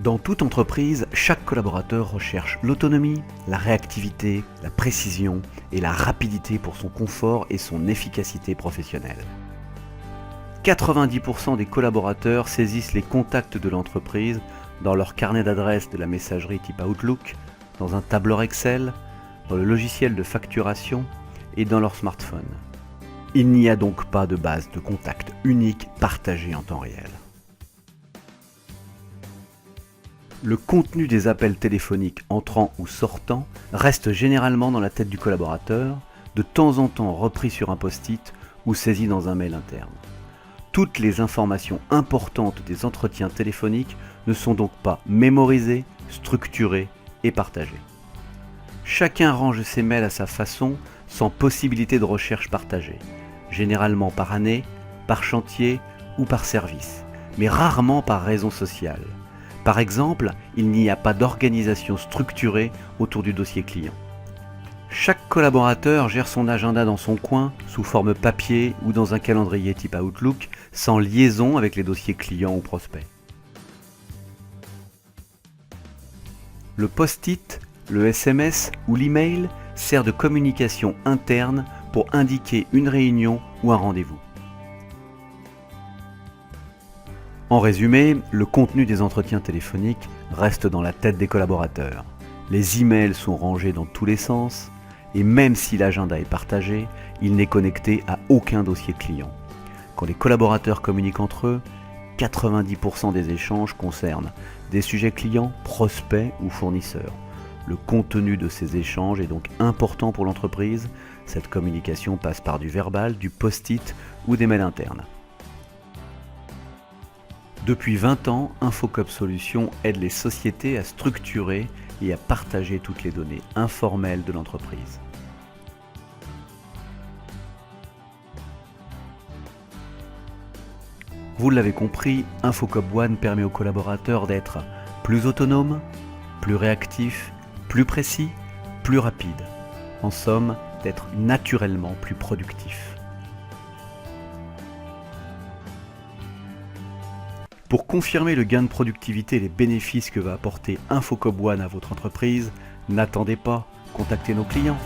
Dans toute entreprise, chaque collaborateur recherche l'autonomie, la réactivité, la précision et la rapidité pour son confort et son efficacité professionnelle. 90% des collaborateurs saisissent les contacts de l'entreprise dans leur carnet d'adresses de la messagerie type Outlook, dans un tableur Excel, dans le logiciel de facturation et dans leur smartphone. Il n'y a donc pas de base de contact unique partagée en temps réel. Le contenu des appels téléphoniques entrants ou sortants reste généralement dans la tête du collaborateur, de temps en temps repris sur un post-it ou saisi dans un mail interne. Toutes les informations importantes des entretiens téléphoniques ne sont donc pas mémorisées, structurées et partagées. Chacun range ses mails à sa façon, sans possibilité de recherche partagée, généralement par année, par chantier ou par service, mais rarement par raison sociale. Par exemple, il n'y a pas d'organisation structurée autour du dossier client. Chaque collaborateur gère son agenda dans son coin, sous forme papier ou dans un calendrier type Outlook, sans liaison avec les dossiers clients ou prospects. Le post-it, le SMS ou l'email sert de communication interne pour indiquer une réunion ou un rendez-vous. En résumé, le contenu des entretiens téléphoniques reste dans la tête des collaborateurs. Les emails sont rangés dans tous les sens, et même si l'agenda est partagé, il n'est connecté à aucun dossier client. Quand les collaborateurs communiquent entre eux, 90% des échanges concernent des sujets clients, prospects ou fournisseurs. Le contenu de ces échanges est donc important pour l'entreprise. Cette communication passe par du verbal, du post-it ou des mails internes. Depuis 20 ans, Infocop Solutions aide les sociétés à structurer et à partager toutes les données informelles de l'entreprise. Vous l'avez compris, Infocop One permet aux collaborateurs d'être plus autonomes, plus réactifs, plus précis, plus rapides. En somme, d'être naturellement plus productifs. Pour confirmer le gain de productivité et les bénéfices que va apporter Infocop One à votre entreprise, n'attendez pas, contactez nos clients.